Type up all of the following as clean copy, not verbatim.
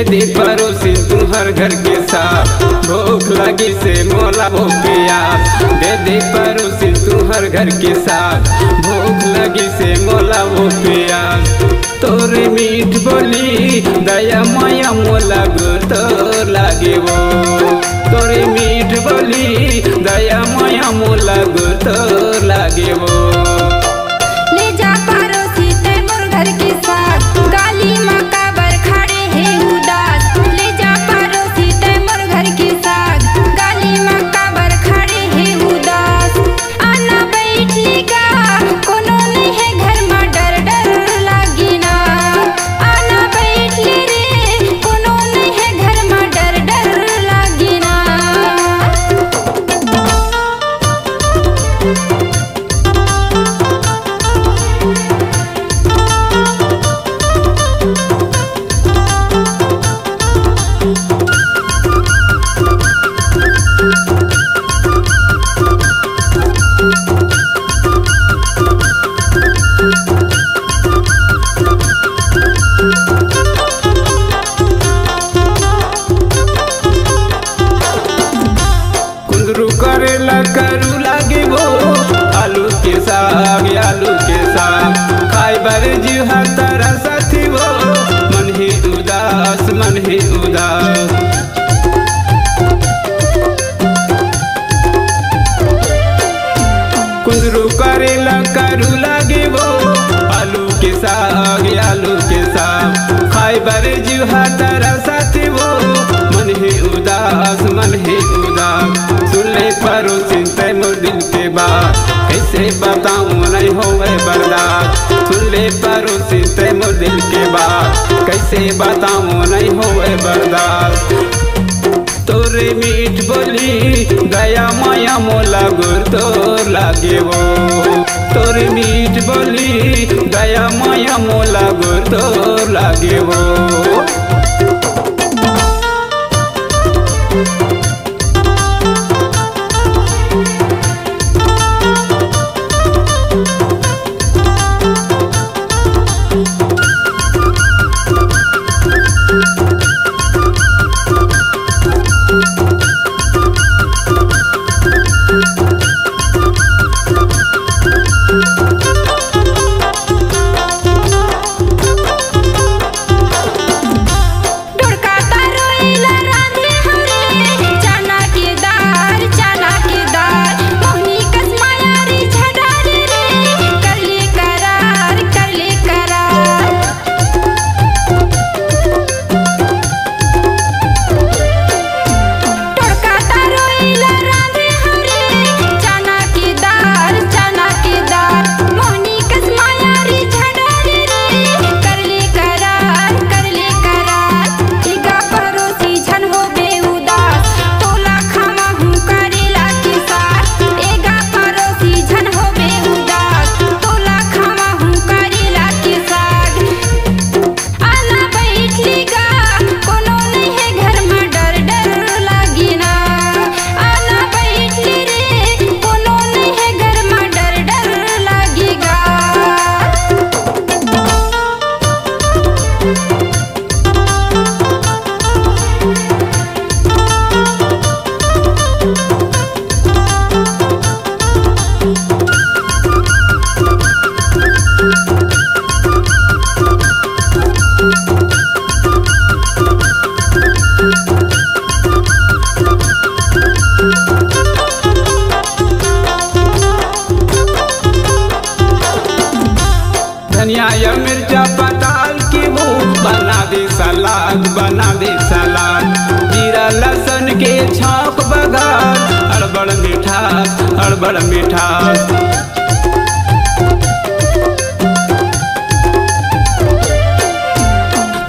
दे दे परोसी तुम्हार घर के साथ, भूख लगी से मोला वो प्यास। दे दे परोसी तुम्हार घर के साथ, भूख लगी से मोला वो प्यास। तोरे मीठ बोली दया माया मोला गुर लागे वो, तोरे मीठ बोली दया माया मोला गुर लागे वो। ले जा परोसी ते मोर घर के साथ, गाली मकाबर खड़े है उदास। ले जा परोसी ते मोर घर के साथ, गाली मकाबर खड़े है उदास। आना बैठली का कोनो नहीं है घर में डर डर लागी ना। आना बैठली रे कोनो नहीं है घर में डर डर लागी ना। कुंदरू करेला करू लागे वो, आलू के साग आलू के साग। खाई बार जीहा तारा साथी वो, मन ही उदास मन ही उदास। कुंदरू करेला करू लागे वो, आलू के साग आलू के साग। खाई बार जीहा तारा साथी वो, मन ही उदास मन ही उदास। सुन ले परोसी ते मोर दिल के बात, कैसे बताऊं नहीं होवे बर्दाश्त। सुन ले परोसी ते मोर दिल के बात, कैसे बताऊं नहीं होवे बर्दाश्त। तोरे मीठ बोली दया माया मोला गुर लागे वो, तोरे मीठ बोली दया माया मोला गुर लागे वो। धनिया या मिर्चा पताल की वो, बना दे सलाद बना दे सलाद। जीरा लहसुन के छौंक बघार, अड़बड़ मिठास अड़बड़ मिठास।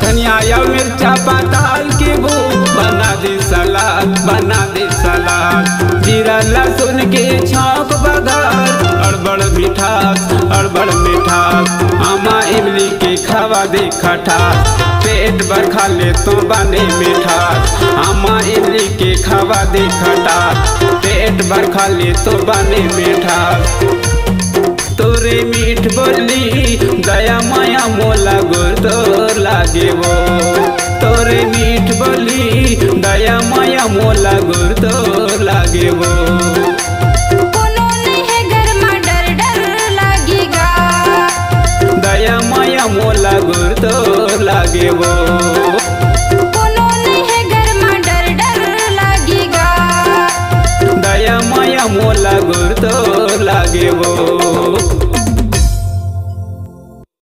धनिया या मिर्चा पताल की वो, बना दे सलाद बना दे सलाद। जीरा लहसुन के छौंक बघार, अड़बड़ मिठास अड़बड़ मिठास। आमा इमली के खावा दे खटास, पेट भर खा ले तो बने मिठास। आमा इमली के खावा दे खटास, पेट भर खा ले तो बने मिठास। तोरे मीठ बोली दया माया मोला गुर लागे वो, तोरे मीठ बोली दया माया मोला गुर तोर लागे वो।